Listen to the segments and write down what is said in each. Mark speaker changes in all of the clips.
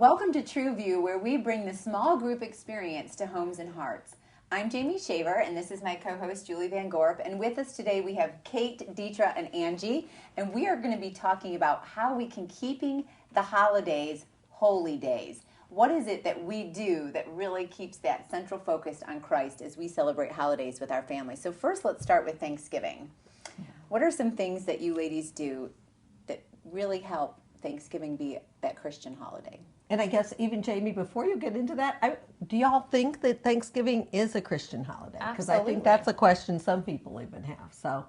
Speaker 1: Welcome to True View, where we bring the small group experience to homes and hearts. I'm Jamie Shaver, and this is my co-host, Julie Van Gorp. And with us today, we have Kate, Deetra, and Angie. And we are going to be talking about how we can keeping the holidays holy days. What is it that we do that really keeps that central focus on Christ as we celebrate holidays with our family? So first, let's start with Thanksgiving. What are some things that you ladies do that really help Thanksgiving be that Christian holiday?
Speaker 2: And I guess even Jamie, before you get into that, do y'all think that Thanksgiving is a Christian holiday? Because I think that's a question some people even have. So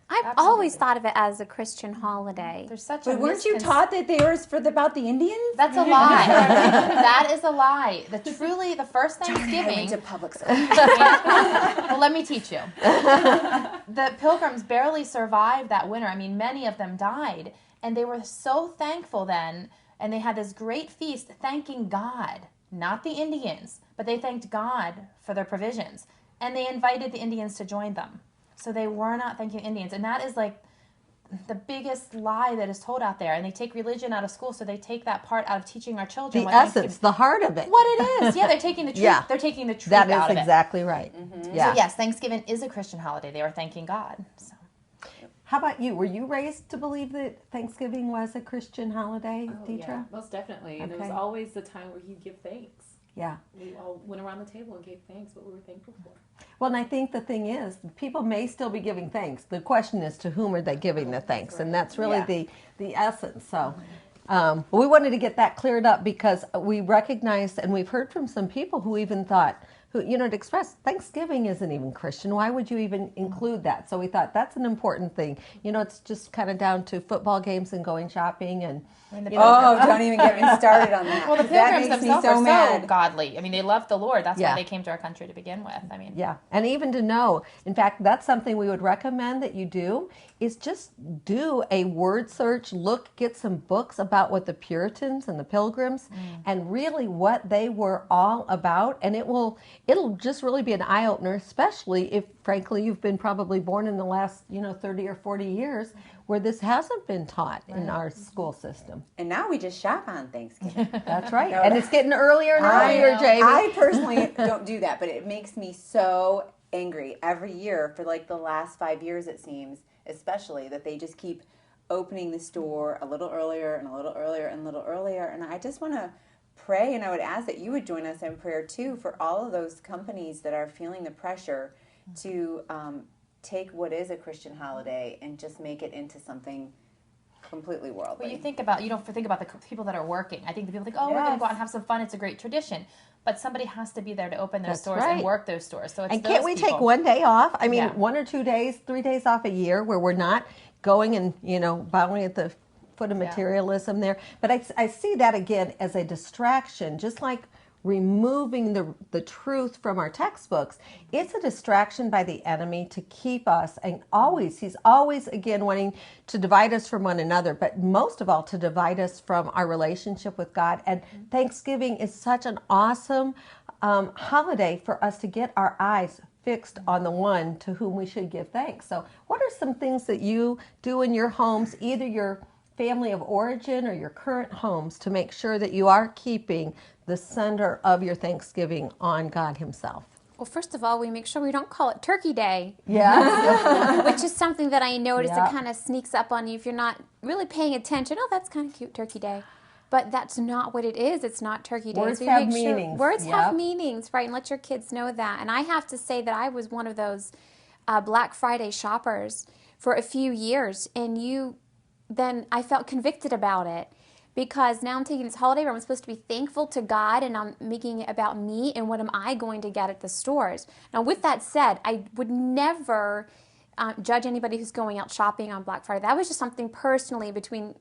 Speaker 3: I've always thought of it as a Christian holiday.
Speaker 4: There's such
Speaker 1: But weren't you taught that they were about the Indians?
Speaker 4: That's a lie. That is a lie. The first Thanksgiving.
Speaker 1: I went to public school.
Speaker 4: Well, let me teach you. The Pilgrims barely survived that winter. I mean, many of them died, and they were so thankful then. And they had this great feast thanking God, not the Indians, but they thanked God for their provisions. And they invited the Indians to join them. So they were not thanking Indians. And that is like the biggest lie that is told out there. And they take religion out of school, so they take that part out of teaching our children.
Speaker 2: The essence, the heart of it.
Speaker 4: What it is. Yeah, they're taking the truth.
Speaker 2: Yeah.
Speaker 4: They're taking the truth
Speaker 2: That
Speaker 4: out of
Speaker 2: is
Speaker 4: it.
Speaker 2: exactly right. Mm-hmm. Yeah.
Speaker 4: So yes, Thanksgiving is a Christian holiday. They are thanking God. So.
Speaker 2: How about you? Were you raised to believe that Thanksgiving was a Christian holiday, Deetra?
Speaker 5: Yeah, most definitely. And it was always the time where you give thanks.
Speaker 2: Yeah.
Speaker 5: We all went around the table and gave thanks, what we were thankful for.
Speaker 2: Well, and I think the thing is, people may still be giving thanks. The question is, to whom are they giving the thanks? Right. And that's really the essence. So we wanted to get that cleared up because we recognized, and we've heard from some people who even thought, to express Thanksgiving isn't even Christian. Why would you even include that? So we thought that's an important thing. It's just kind of down to football games and going shopping and.
Speaker 1: Don't even get me started on that.
Speaker 4: Well, the Pilgrims themselves are
Speaker 1: mad.
Speaker 4: so godly. I mean, they loved the Lord. That's why they came to our country to begin with. I mean,
Speaker 2: and even to know, in fact, that's something we would recommend that you do, is just do a word search, get some books about what the Puritans and the Pilgrims and really what they were all about, and it'll just really be an eye-opener, especially if, frankly, you've been probably born in the last 30 or 40 years where this hasn't been taught in our school system.
Speaker 1: And now we just shop on Thanksgiving.
Speaker 2: That's right. And it's getting earlier and earlier, Jamie.
Speaker 1: I personally don't do that, but it makes me so angry every year for like the last 5 years, it seems, especially, that they just keep opening the store a little earlier and a little earlier and a little earlier. And I just want to pray, and I would ask that you would join us in prayer too for all of those companies that are feeling the pressure to take what is a Christian holiday and just make it into something completely worldly.
Speaker 4: Well, you don't think about the people that are working. I think the people think, we're going to go out and have some fun. It's a great tradition. But somebody has to be there to open those stores and work those stores. So it's
Speaker 2: and can't we take one day off? I mean, 1 or 2 days, 3 days off a year where we're not going and, bowing at the foot of materialism there. But I see that again as a distraction, just like removing the truth from our textbooks. It's a distraction by the enemy to keep us, and he's always again wanting to divide us from one another, but most of all to divide us from our relationship with God. And Thanksgiving is such an awesome holiday for us to get our eyes fixed on the one to whom we should give thanks. So what are some things that you do in your homes, either your family of origin or your current homes, to make sure that you are keeping the center of your Thanksgiving on God Himself?
Speaker 3: Well, first of all, we make sure we don't call it Turkey Day.
Speaker 2: Yeah.
Speaker 3: Which is something that I notice it kind of sneaks up on you if you're not really paying attention. Oh, that's kind of cute, Turkey Day. But that's not what it is. It's not Turkey Day.
Speaker 2: Words have meanings.
Speaker 3: Words have meanings, right? And let your kids know that. And I have to say that I was one of those Black Friday shoppers for a few years. And then I felt convicted about it. Because now I'm taking this holiday where I'm supposed to be thankful to God, and I'm making it about me and what am I going to get at the stores. Now, with that said, I would never judge anybody who's going out shopping on Black Friday. That was just something personally between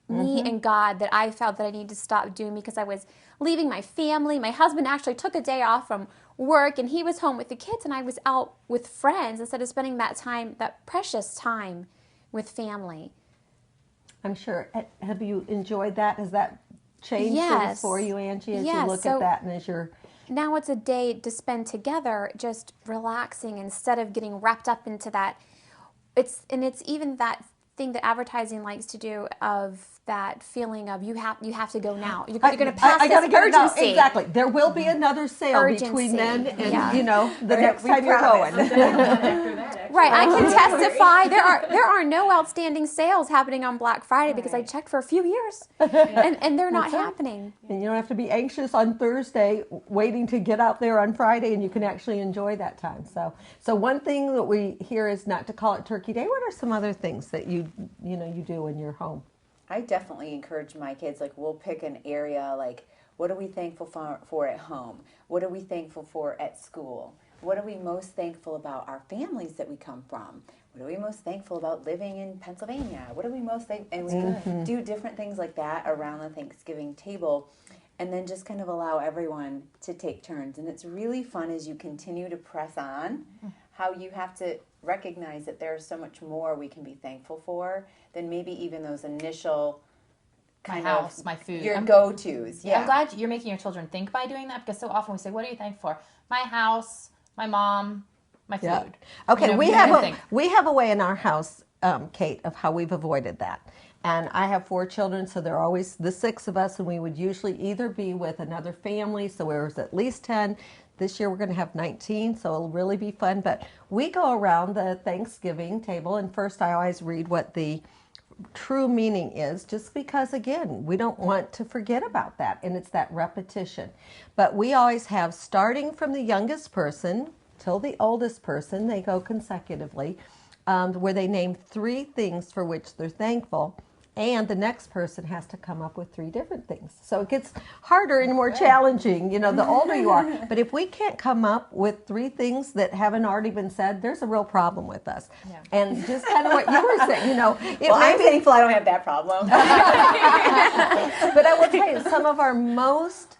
Speaker 3: me and God that I felt that I needed to stop doing because I was leaving my family. My husband actually took a day off from work, and he was home with the kids, and I was out with friends instead of spending that precious time with family.
Speaker 2: I'm sure. Have you enjoyed that? Has that changed things for you, Angie, as you look at that and as you're...
Speaker 3: Now it's a day to spend together, just relaxing instead of getting wrapped up into that. It's even that thing that advertising likes to do of that feeling of you have to go now. You're going to pass
Speaker 2: I gotta
Speaker 3: this
Speaker 2: get it out.
Speaker 3: urgency.
Speaker 2: Exactly. There will be another sale
Speaker 3: Urgency.
Speaker 2: between then and
Speaker 3: Yeah.
Speaker 2: the next time you're going.
Speaker 3: Right, I can testify there are no outstanding sales happening on Black Friday because I checked for a few years, and they're not happening.
Speaker 2: And you don't have to be anxious on Thursday waiting to get out there on Friday, and you can actually enjoy that time. So one thing that we hear is not to call it Turkey Day. What are some other things that you do in your home?
Speaker 1: I definitely encourage my kids, like, we'll pick an area, like, what are we thankful for at home? What are we thankful for at school? What are we most thankful about our families that we come from? What are we most thankful about living in Pennsylvania? What are we most thankful? And we do different things like that around the Thanksgiving table, and then just kind of allow everyone to take turns. And it's really fun as you continue to press on, how you have to recognize that there's so much more we can be thankful for than maybe even those initial
Speaker 4: my house, my food,
Speaker 1: your go-tos. Yeah,
Speaker 4: I'm glad you're making your children think by doing that, because so often we say, "What are you thankful for?" My house, my mom, my food.
Speaker 2: Yeah. Okay, we have a way in our house, Kate, of how we've avoided that. And I have 4 children, so there are always the 6 of us, and we would usually either be with another family, so there was at least 10. This year we're going to have 19, so it'll really be fun. But we go around the Thanksgiving table, and first I always read what the true meaning is, just because, again, we don't want to forget about that, and it's that repetition. But we always have, starting from the youngest person till the oldest person, they go consecutively, where they name 3 things for which they're thankful, and the next person has to come up with 3 different things. So it gets harder and more challenging, the older you are. But if we can't come up with 3 things that haven't already been said, there's a real problem with us. Yeah. And just kind of what you were saying,
Speaker 1: I'm thankful I don't have that problem.
Speaker 2: But I will tell you, some of our most,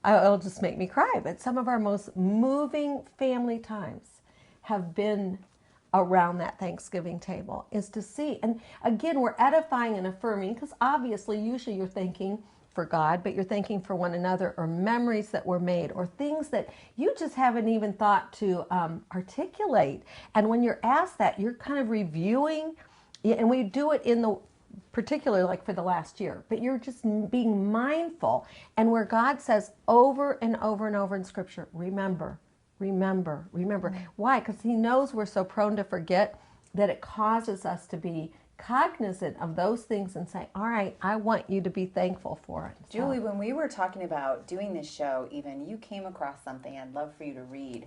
Speaker 2: it'll just make me cry, but some of our most moving family times have been around that Thanksgiving table, is to see. And again, we're edifying and affirming, because obviously usually you're thanking for God, but you're thanking for one another, or memories that were made, or things that you just haven't even thought to articulate. And when you're asked that, you're kind of reviewing, and we do it in the particular, like for the last year, but you're just being mindful. And where God says over and over and over in Scripture, remember. Why? Because He knows we're so prone to forget, that it causes us to be cognizant of those things and say, all right, I want you to be thankful for it.
Speaker 1: Julie, when we were talking about doing this show, even, you came across something I'd love for you to read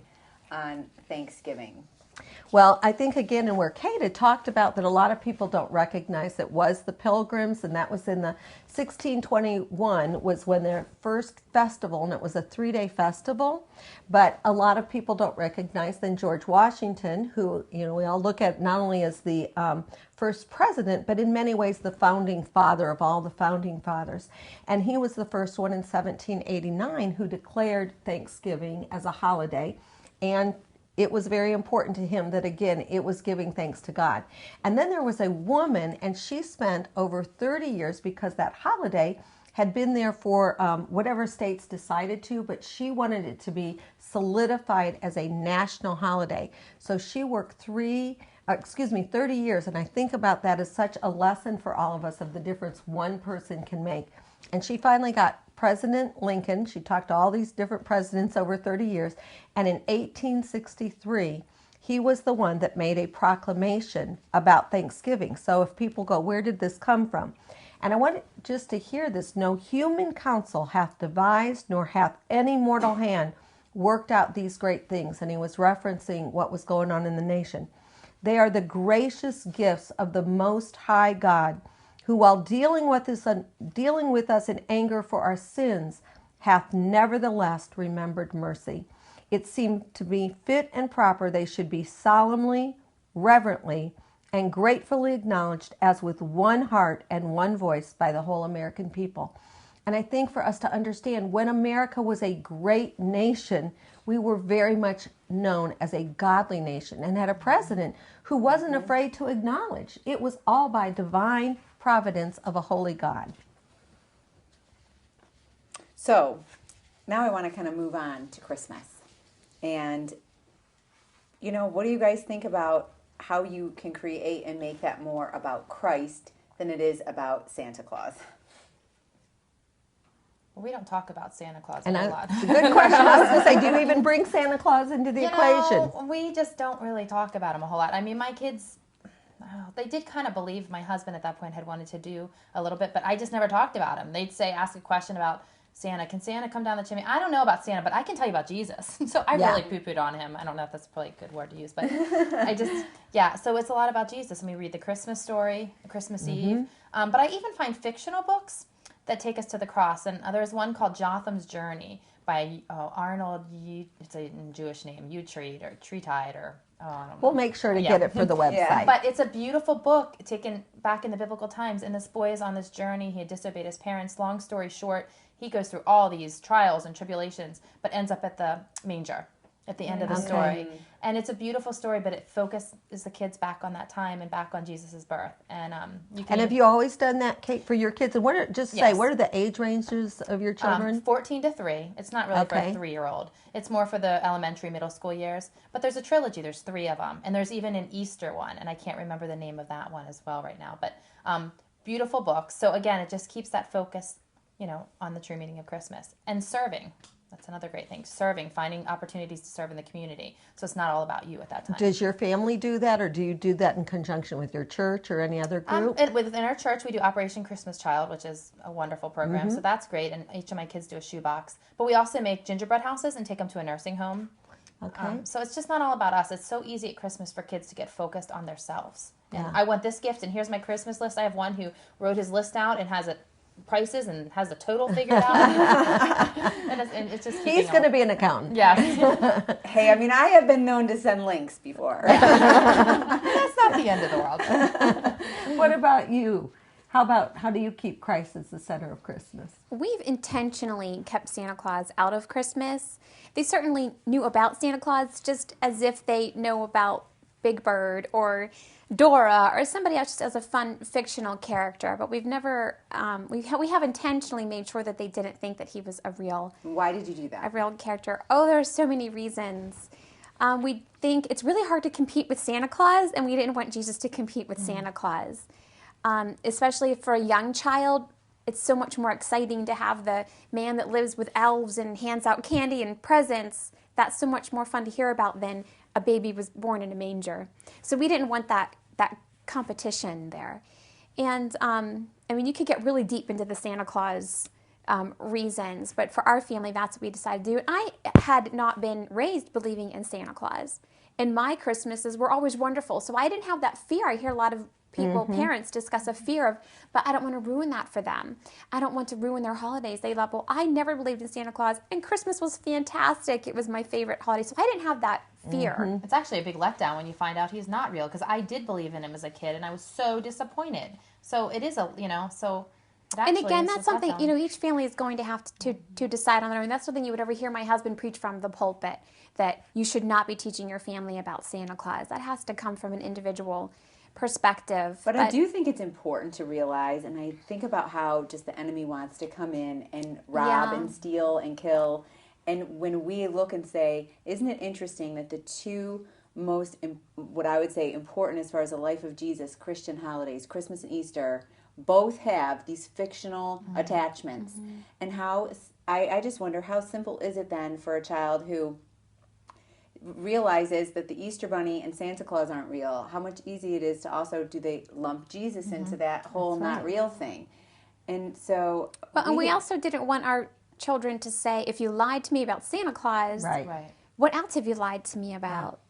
Speaker 1: on Thanksgiving.
Speaker 2: Well, I think, again, and where Kate had talked about that a lot of people don't recognize, it was the Pilgrims, and that was in the 1621 was when their first festival, and it was a 3-day festival. But a lot of people don't recognize then George Washington, who, we all look at not only as the first president, but in many ways the founding father of all the founding fathers. And he was the first one in 1789 who declared Thanksgiving as a holiday, and it was very important to him that, again, it was giving thanks to God. And then there was a woman, and she spent over 30 years, because that holiday had been there for whatever states decided to, but she wanted it to be solidified as a national holiday. So she worked 30 years, and I think about that as such a lesson for all of us of the difference one person can make. And she finally got President Lincoln. She talked to all these different presidents over 30 years. And in 1863, he was the one that made a proclamation about Thanksgiving. So if people go, where did this come from? And I want just to hear this. No human counsel hath devised, nor hath any mortal hand worked out these great things. And he was referencing what was going on in the nation. They are the gracious gifts of the Most High God, who, while dealing with us in anger for our sins, hath nevertheless remembered mercy. It seemed to be fit and proper they should be solemnly, reverently, and gratefully acknowledged as with one heart and one voice by the whole American people. And I think for us to understand, when America was a great nation, we were very much known as a godly nation, and had a president who wasn't afraid to acknowledge it was all by divine providence of a holy God.
Speaker 1: So now I want to kind of move on to Christmas. And, what do you guys think about how you can create and make that more about Christ than it is about Santa Claus?
Speaker 4: We don't talk about Santa Claus
Speaker 2: And
Speaker 4: a lot.
Speaker 2: it's a good question. I was going to say, do you even bring Santa Claus into the equation?
Speaker 4: We just don't really talk about him a whole lot. I mean, my kids, they did kind of believe my husband at that point had wanted to do a little bit, but I just never talked about him. They'd say, ask a question about Santa. Can Santa come down the chimney? I don't know about Santa, but I can tell you about Jesus. So I really poo-pooed on him. I don't know if that's probably a good word to use, but I just, so it's a lot about Jesus. And we read the Christmas story, Christmas Eve. But I even find fictional books that take us to the cross. And there's one called Jotham's Journey by Arnold, it's a Jewish name, Utreed or Treetide or I don't know.
Speaker 2: We'll make sure to get it for the website.
Speaker 4: But it's a beautiful book taken back in the biblical times. And this boy is on this journey. He had disobeyed his parents. Long story short, he goes through all these trials and tribulations, but ends up at the manger at the end of the story. And it's a beautiful story, but it focuses the kids back on that time and back on Jesus' birth. And
Speaker 2: and have you always done that, Kate, for your kids? And what are the age ranges of your children?
Speaker 4: 14 to 3. It's not really for a 3-year-old. It's more for the elementary, middle school years. But there's a trilogy. There's 3 of them. And there's even an Easter one. And I can't remember the name of that one as well right now. But beautiful books. So again, it just keeps that focus, on the true meaning of Christmas. And serving. That's another great thing. Serving, finding opportunities to serve in the community. So it's not all about you at that time.
Speaker 2: Does your family do that, or do you do that in conjunction with your church or any other group?
Speaker 4: Within our church, we do Operation Christmas Child, which is a wonderful program. So that's great. And each of my kids do a shoebox. But we also make gingerbread houses and take them to a nursing home.
Speaker 2: Okay.
Speaker 4: So it's just not all about us. It's so easy at Christmas for kids to get focused on themselves. And I want this gift, and here's my Christmas list. I have one who wrote his list out and has it prices and has the total figured out. and it's just
Speaker 2: he's going to be an accountant.
Speaker 4: Yeah.
Speaker 1: Hey, I mean, I have been known to send links before.
Speaker 4: That's not the end of the world.
Speaker 2: What about you? How do you keep Christ as the center of Christmas?
Speaker 3: We've intentionally kept Santa Claus out of Christmas. They certainly knew about Santa Claus just as if they know about Big Bird or Dora or somebody else, just as a fun fictional character. But we've never, we have intentionally made sure that they didn't think that he was a real.
Speaker 1: Why did you do that?
Speaker 3: A real character. Oh, there are so many reasons. We think it's really hard to compete with Santa Claus, and we didn't want Jesus to compete with Santa Claus. Especially for a young child, it's so much more exciting to have the man that lives with elves and hands out candy and presents. That's so much more fun to hear about than a baby was born in a manger. So we didn't want that competition there. And I mean, you could get really deep into the Santa Claus reasons, but for our family, that's what we decided to do. I had not been raised believing in Santa Claus, and my Christmases were always wonderful. So I didn't have that fear. I hear a lot of people, parents discuss a fear of, but I don't want to ruin that for them. I don't want to ruin their holidays. They thought, well, I never believed in Santa Claus, and Christmas was fantastic. It was my favorite holiday. So I didn't have that fear.
Speaker 4: It's actually a big letdown when you find out he's not real, because I did believe in him as a kid, and I was so disappointed. So it is
Speaker 3: And again, that's something, each family is going to have to decide on their own. That's something you would ever hear my husband preach from the pulpit, that you should not be teaching your family about Santa Claus. That has to come from an individual perspective.
Speaker 1: But I do think it's important to realize, and I think about how just the enemy wants to come in and rob and steal and kill. And when we look and say, isn't it interesting that the two most, what I would say, important as far as the life of Jesus, Christian holidays, Christmas and Easter, both have these fictional attachments. And how, I just wonder, how simple is it then for a child who realizes that the Easter Bunny and Santa Claus aren't real, how much easier it is to also, do they lump Jesus into that whole not real thing? And so...
Speaker 3: But we also didn't want our children to say, if you lied to me about Santa Claus,
Speaker 2: right.
Speaker 3: What else have you lied to me about?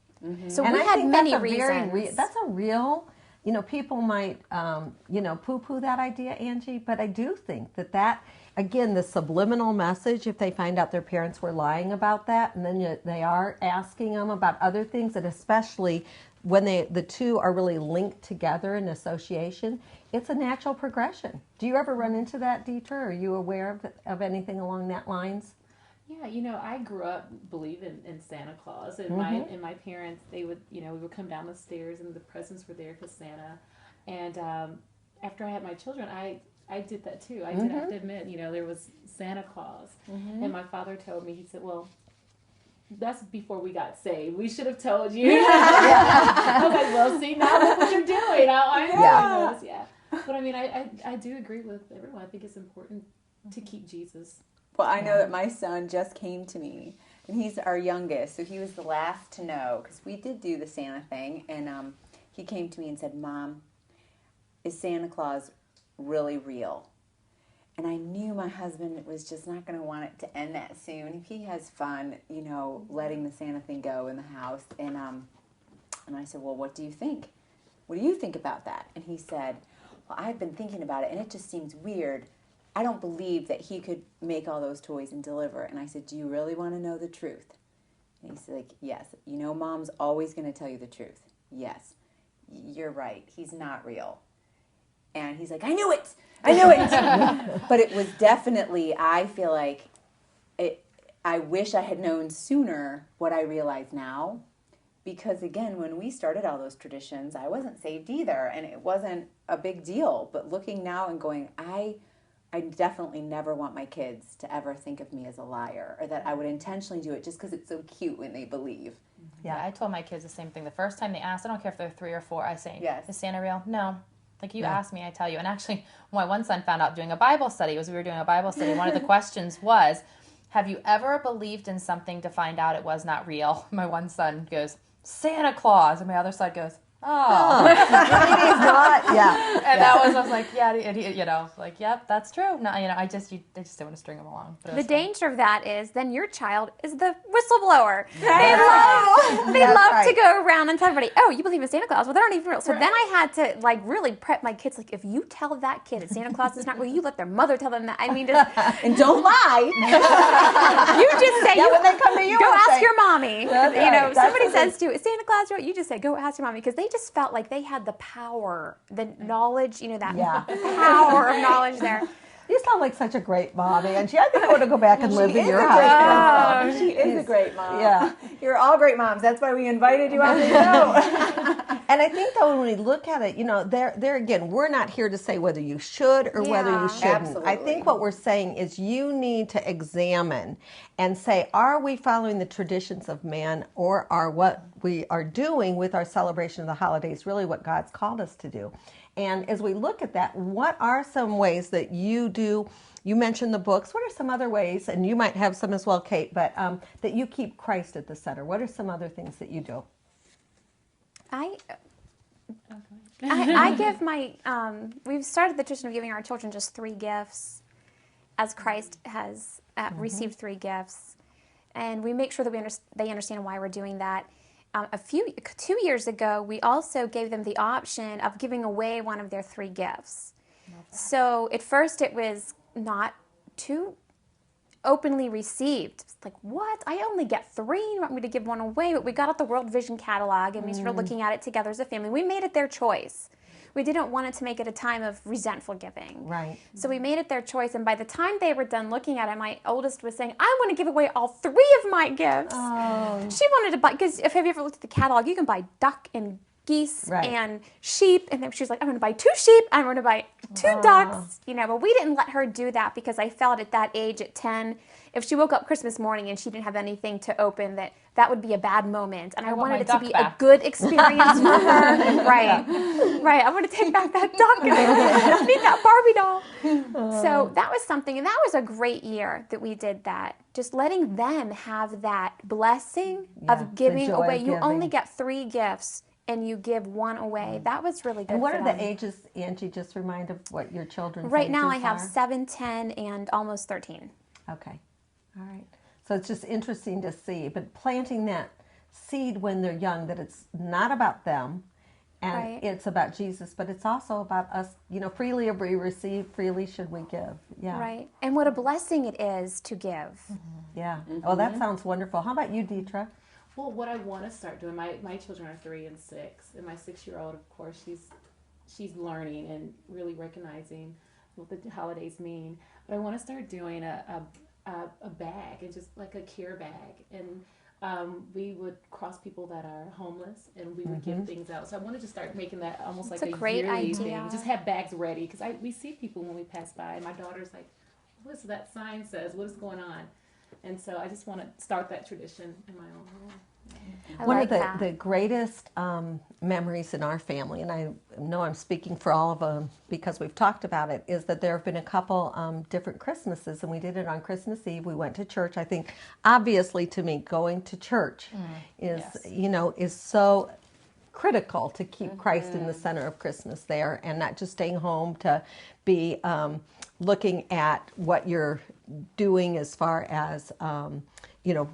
Speaker 3: So
Speaker 2: and
Speaker 3: we
Speaker 2: I
Speaker 3: had
Speaker 2: think
Speaker 3: many
Speaker 2: that's
Speaker 3: reasons.
Speaker 2: That's a real... people might, poo-poo that idea, Angie, but I do think that, again, the subliminal message, if they find out their parents were lying about that, and then they are asking them about other things, and especially when the two are really linked together in association, it's a natural progression. Do you ever run into that, Deetra? Are you aware of anything along that lines?
Speaker 5: Yeah, I grew up believing in Santa Claus, and my parents, they would, we would come down the stairs and the presents were there because Santa. And after I had my children, I did that too. I did have to admit, there was Santa Claus, and my father told me, he said, well, that's before we got saved. We should have told you. I was like, well, see, now look what you're doing. But I mean, I do agree with everyone. I think it's important to keep Jesus.
Speaker 1: Well, I know that my son just came to me, and he's our youngest, so he was the last to know, because we did do the Santa thing, and he came to me and said, Mom, is Santa Claus really real? And I knew my husband was just not going to want it to end that soon. He has fun, letting the Santa thing go in the house. And I said, well, what do you think? What do you think about that? And he said, well, I've been thinking about it, and it just seems weird. I don't believe that he could make all those toys and deliver. And I said, do you really want to know the truth? And he's like, yes. Mom's always going to tell you the truth. Yes, you're right. He's not real. And he's like, I knew it. But it was definitely, I feel like, I wish I had known sooner what I realize now. Because again, when we started all those traditions, I wasn't saved either. And it wasn't a big deal. But looking now and going, I definitely never want my kids to ever think of me as a liar, or that I would intentionally do it just because it's so cute when they believe.
Speaker 4: Yeah, I told my kids the same thing. The first time they asked, I don't care if they're 3 or 4, I say,
Speaker 1: Yes.
Speaker 4: Is Santa real? No. Like, you ask me, I tell you. And actually, when my one son found out doing a Bible study, we were doing a Bible study, one of the questions was, have you ever believed in something to find out it was not real? My one son goes, Santa Claus. And my other son goes, oh.
Speaker 2: Maybe it's not. Yeah.
Speaker 4: And that was, I was like, yeah, like, yep, that's true. No, I just don't want to string them along.
Speaker 3: The danger of that is then your child is the whistleblower. They love to go around and tell everybody, oh, you believe in Santa Claus? Well, they're not even real. So then I had to really prep my kids. Like, if you tell that kid that Santa Claus is not real, you let their mother tell them that. I mean, just
Speaker 1: And don't lie.
Speaker 3: you just say,
Speaker 2: when they come to you,
Speaker 3: go
Speaker 2: and
Speaker 3: ask
Speaker 2: say-
Speaker 3: your mommy.
Speaker 2: That's right.
Speaker 3: If
Speaker 2: That's
Speaker 3: somebody
Speaker 2: what they-
Speaker 3: says to you, is Santa Claus real? You just say, go ask your mommy, because they just felt like they had the power, the knowledge, that power of knowledge there.
Speaker 2: You sound like such a great mom, Angie. I think I want to go back and live in your house.
Speaker 1: She is a great mom.
Speaker 2: Yeah.
Speaker 1: You're all great moms. That's why we invited you on the show.
Speaker 2: And I think, though, when we look at it, there again, we're not here to say whether you should or whether you shouldn't.
Speaker 1: Absolutely.
Speaker 2: I think what we're saying is you need to examine and say, are we following the traditions of man, or are what we are doing with our celebration of the holidays really what God's called us to do? And as we look at that, what are some ways that you do? You mentioned the books. What are some other ways, and you might have some as well, Kate, but that you keep Christ at the center? What are some other things that you do?
Speaker 3: I give we've started the tradition of giving our children just 3 gifts, as Christ has received 3 gifts. And we make sure that they understand why we're doing that. 2 years ago, we also gave them the option of giving away one of their 3 gifts. So at first it was not too openly received. It's like, what? I only get 3? You want me to give one away? But we got out the World Vision catalog and we started looking at it together as a family. We made it their choice. We didn't want it to make it a time of resentful giving.
Speaker 2: Right.
Speaker 3: So we made it their choice, and by the time they were done looking at it, my oldest was saying, I want to give away all 3 of my gifts.
Speaker 2: Oh.
Speaker 3: She wanted to buy, because if have you ever looked at the catalog, you can buy duck and geese and sheep, and then she's like, I'm going to buy 2 sheep, I'm going to buy 2 ducks, but we didn't let her do that, because I felt at that age, at 10, if she woke up Christmas morning and she didn't have anything to open, that would be a bad moment, and I wanted it to be a good experience for her. Right. I want to take back that duck and meet that Barbie doll. So that was something, and that was a great year that we did that. Just letting them have that blessing of giving away. You only get 3 gifts, and you give 1 away. That was really good.
Speaker 2: And what
Speaker 3: for
Speaker 2: are
Speaker 3: them.
Speaker 2: the ages, Angie? Just remind of what your children's
Speaker 3: Right
Speaker 2: ages
Speaker 3: now I have
Speaker 2: are.
Speaker 3: 7, 10, and almost 13.
Speaker 2: Okay. All right. So it's just interesting to see, but planting that seed when they're young, that it's not about them, and it's about Jesus, but it's also about us, freely have we received, freely should we give. Yeah.
Speaker 3: Right. And what a blessing it is to give.
Speaker 2: Yeah. Oh, that sounds wonderful. How about you, Deetra?
Speaker 5: Well, what I want to start doing, my children are 3 and 6, and my 6-year-old, of course, she's learning and really recognizing what the holidays mean. But I want to start doing a bag, and just like a care bag, and we would cross people that are homeless, and we would give things out. So I wanted to start making that almost like a
Speaker 3: great
Speaker 5: yearly
Speaker 3: idea.
Speaker 5: thing. Just have bags ready, because we see people when we pass by, and my daughter's like, what does that sign says? What is going on? And so I just want to start that tradition in my own home.
Speaker 3: I
Speaker 2: One
Speaker 3: like
Speaker 2: of
Speaker 3: that.
Speaker 2: the greatest memories in our family, and I know I'm speaking for all of them because we've talked about it, is that there have been a couple different Christmases, and we did it on Christmas Eve. We went to church. I think, obviously, to me, going to church is, is so critical to keep Christ in the center of Christmas there, and not just staying home to be looking at what you're doing as far as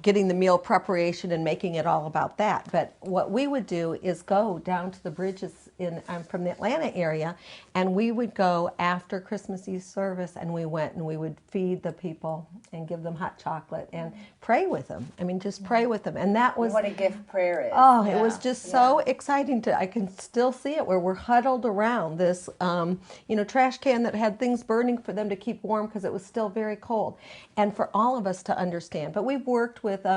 Speaker 2: getting the meal preparation and making it all about that. But what we would do is go down to the bridges I'm from the Atlanta area, and we would go after Christmas Eve service, and we went and we would feed the people and give them hot chocolate and pray with them. I mean, just pray with them. And that was
Speaker 1: What a gift prayer is.
Speaker 2: Oh, it was just so exciting I can still see it, where we're huddled around this, trash can that had things burning for them to keep warm because it was still very cold. And for all of us to understand. But we've worked with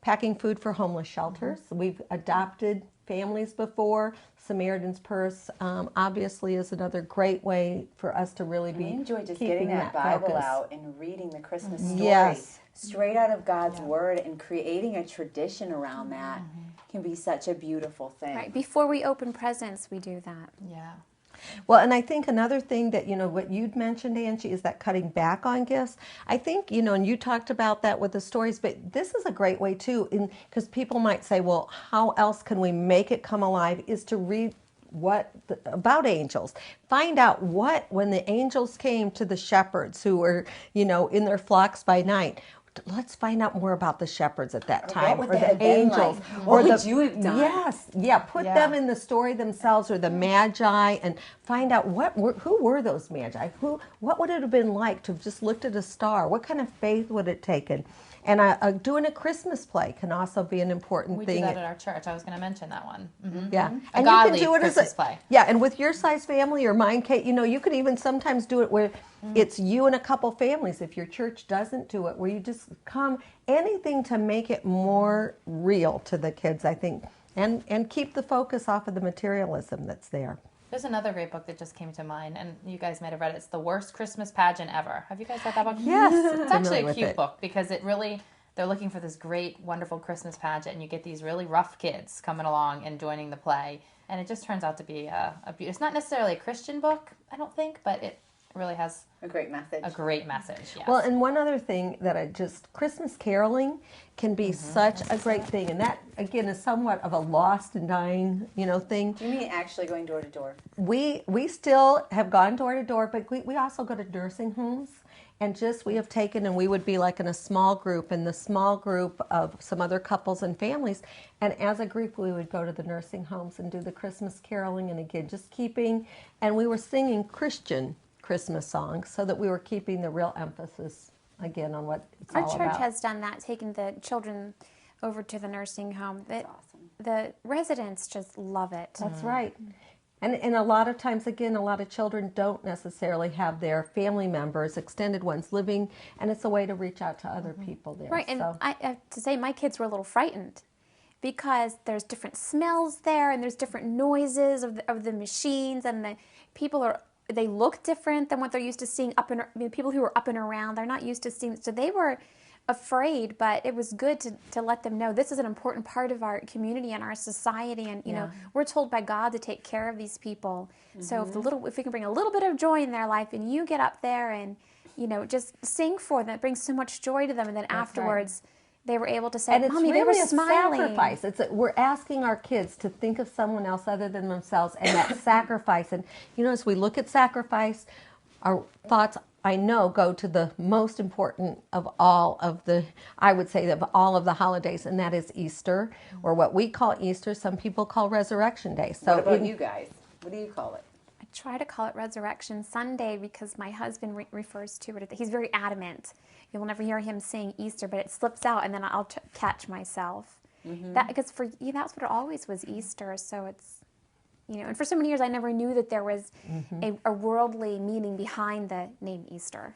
Speaker 2: packing food for homeless shelters. We've adopted families before. Samaritan's Purse obviously is another great way for us to really be
Speaker 1: I enjoy just
Speaker 2: keeping
Speaker 1: getting that Bible
Speaker 2: focus
Speaker 1: out and reading the Christmas story
Speaker 2: Yes.
Speaker 1: straight out of God's Word, and creating a tradition around that can be such a beautiful thing.
Speaker 3: Right. Before we open presents, we do that.
Speaker 4: Yeah.
Speaker 2: Well, and I think another thing that, what you'd mentioned, Angie, is that cutting back on gifts. I think, and you talked about that with the stories, but this is a great way too, because people might say, well, how else can we make it come alive, is to read about angels. Find out when the angels came to the shepherds who were, in their flocks by night. Let's find out more about the shepherds at that time,
Speaker 1: What
Speaker 2: or
Speaker 1: would they
Speaker 2: the
Speaker 1: have been
Speaker 2: angels,
Speaker 1: like?
Speaker 2: or
Speaker 1: What would you have done?
Speaker 2: Yes, put them in the story themselves, or the magi, and find out who were those magi. What would it have been like to have just looked at a star? What kind of faith would it taken? And doing a Christmas play can also be an important thing.
Speaker 4: We do that at our church. I was going to mention that one. Mm-hmm.
Speaker 2: Yeah,
Speaker 4: and godly you can do it Christmas play.
Speaker 2: Yeah, and with your size family or mine, Kate, you could even sometimes do it where it's you and a couple families. If your church doesn't do it, where you just come, anything to make it more real to the kids, I think, and keep the focus off of the materialism that's there.
Speaker 4: There's another great book that just came to mind, and you guys might have read it. It's The Worst Christmas Pageant Ever. Have you guys read that book?
Speaker 2: Yes.
Speaker 4: It's actually a cute book because they're looking for this great, wonderful Christmas pageant, and you get these really rough kids coming along and joining the play, and it just turns out to be it's not necessarily a Christian book, I don't think, but it really has
Speaker 1: a great message.
Speaker 4: Yes.
Speaker 2: Well, and one other thing that Christmas caroling can be such a great thing, and that again is somewhat of a lost and dying, thing.
Speaker 1: Do you mean actually going door to door?
Speaker 2: We still have gone door to door, but we also go to nursing homes. And we have taken, and we would be like in a small group, and the small group of some other couples and families. And as a group, we would go to the nursing homes and do the Christmas caroling, and again, and we were singing Christian Christmas songs so that we were keeping the real emphasis, again, on what it's all about.
Speaker 3: Our church has done that, taking the children over to the nursing home.
Speaker 1: That's awesome.
Speaker 3: The residents just love it.
Speaker 2: That's right. And a lot of times, again, a lot of children don't necessarily have their family members, extended ones, living, and it's a way to reach out to other people there.
Speaker 3: Right, and I have to say, my kids were a little frightened because there's different smells there, and there's different noises of the machines, and the people they look different than what they're used to seeing people who are up and around. They're not used to seeing, so they were afraid, but it was good to let them know this is an important part of our community and our society, and we're told by God to take care of these people. So if we can bring a little bit of joy in their life, and you get up there and just sing for them, it brings so much joy to them, and then afterwards they were able to say,
Speaker 2: and it's
Speaker 3: Mommy,
Speaker 2: really
Speaker 3: they were
Speaker 2: a
Speaker 3: smiling.
Speaker 2: Sacrifice. We're asking our kids to think of someone else other than themselves, and that sacrifice. And as we look at sacrifice, our thoughts, I know, go to the most important of all of the holidays, and that is Easter, or what we call Easter. Some people call Resurrection Day. So
Speaker 1: what about you guys? What do you call it?
Speaker 3: I try to call it Resurrection Sunday because my husband refers to it. He's very adamant. You will never hear him saying Easter, but it slips out, and then I'll catch myself. Because for you, that's what it always was, Easter. So it's, and for so many years I never knew that there was a worldly meaning behind the name Easter.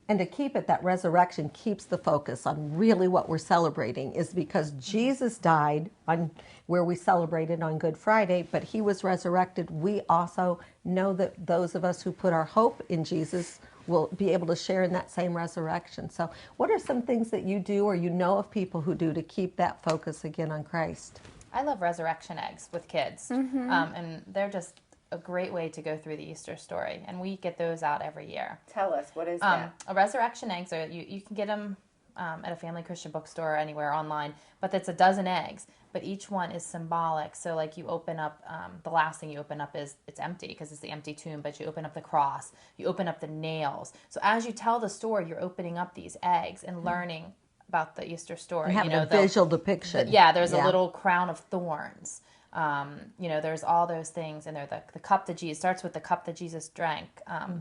Speaker 2: And to keep it, that resurrection keeps the focus on really what we're celebrating, is because Jesus died on where we celebrated on Good Friday, but he was resurrected. We also know that those of us who put our hope in Jesus will be able to share in that same resurrection. So what are some things that you do or you know of people who do to keep that focus again on Christ?
Speaker 4: I love resurrection eggs with kids, and they're just a great way to go through the Easter story, and we get those out every year.
Speaker 1: Tell us, what is that?
Speaker 4: A resurrection eggs, you can get them at a Family Christian bookstore or anywhere online, but it's a dozen eggs, but each one is symbolic. So like you open up, the last thing you open up is, it's empty because it's the empty tomb, but you open up the cross, you open up the nails. So as you tell the story, you're opening up these eggs and learning about the Easter story.
Speaker 2: And having a visual depiction.
Speaker 4: There's a little crown of thorns. There's all those things in there. The cup that Jesus starts with the cup that Jesus drank,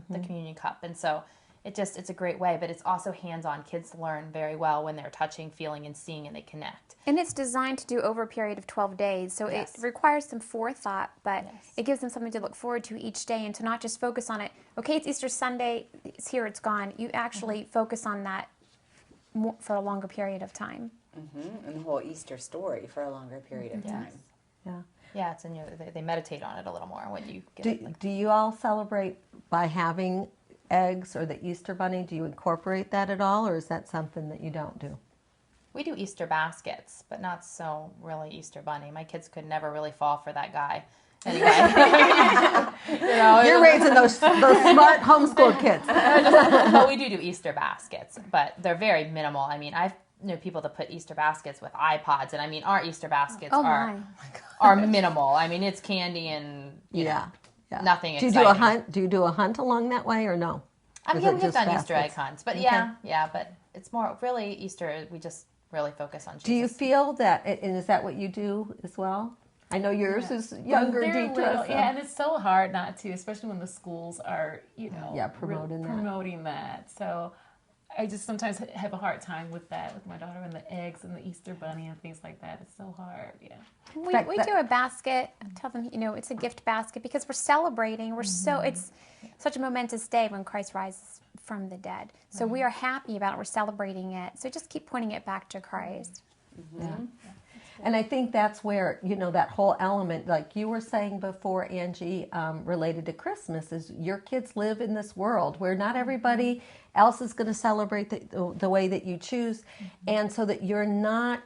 Speaker 4: the communion cup. And so it's a great way, but it's also hands-on. Kids learn very well when they're touching, feeling, and seeing, and they connect.
Speaker 3: And it's designed to do over a period of 12 days. So it requires some forethought, but it gives them something to look forward to each day and to not just focus on it. Okay, it's Easter Sunday, it's here, it's gone. You actually focus on that for a longer period of time.
Speaker 1: And the whole Easter story for a longer period of time.
Speaker 4: Yeah, it's they meditate on it a little more when you get it.
Speaker 2: Do you all celebrate by having eggs or the Easter bunny? Do you incorporate that at all, or is that something that you don't do?
Speaker 4: We do Easter baskets, but not so really Easter bunny. My kids could never really fall for that guy. Anyway,
Speaker 2: you're raising those smart homeschool kids.
Speaker 4: But we do Easter baskets, but they're very minimal. I mean, I've know people that put Easter baskets with iPods, and I mean, our Easter baskets are minimal. I mean, it's candy and nothing.
Speaker 2: Do you do a hunt? Do you do a hunt along that way or no?
Speaker 4: We have done Easter egg hunts, but but it's more really Easter. We just really focus on Jesus.
Speaker 2: Do you feel that, and is that what you do as well? I know yours is younger, Deidre.
Speaker 5: And it's so hard not to, especially when the schools are,
Speaker 2: promoting
Speaker 5: that. So I just sometimes have a hard time with that, with my daughter and the eggs and the Easter bunny and things like that. It's so hard,
Speaker 3: We do a basket. I tell them, it's a gift basket because we're celebrating. It's such a momentous day when Christ rises from the dead. So we are happy about it. We're celebrating it. So just keep pointing it back to Christ.
Speaker 2: And I think that's where, that whole element, like you were saying before, Angie, related to Christmas, is your kids live in this world where not everybody else is going to celebrate the way that you choose. And so that you're not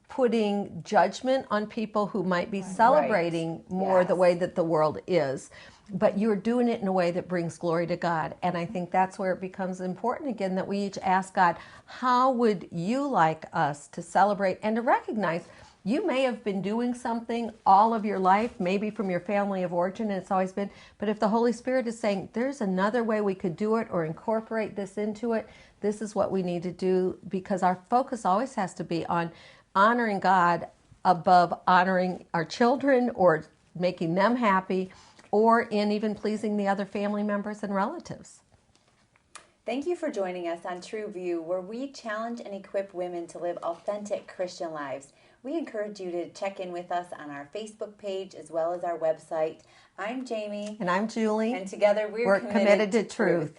Speaker 2: putting judgment on people who might be celebrating more the way that the world is. But you're doing it in a way that brings glory to God. And I think that's where it becomes important again that we each ask God, how would you like us to celebrate and to recognize you may have been doing something all of your life, maybe from your family of origin, and it's always been, but if the Holy Spirit is saying there's another way we could do it or incorporate this into it, this is what we need to do, because our focus always has to be on honoring God above honoring our children or making them happy, or in even pleasing the other family members and relatives.
Speaker 1: Thank you for joining us on True View, where we challenge and equip women to live authentic Christian lives. We encourage you to check in with us on our Facebook page as well as our website. I'm Jamie.
Speaker 2: And I'm Julie.
Speaker 1: And together we're
Speaker 2: committed to truth.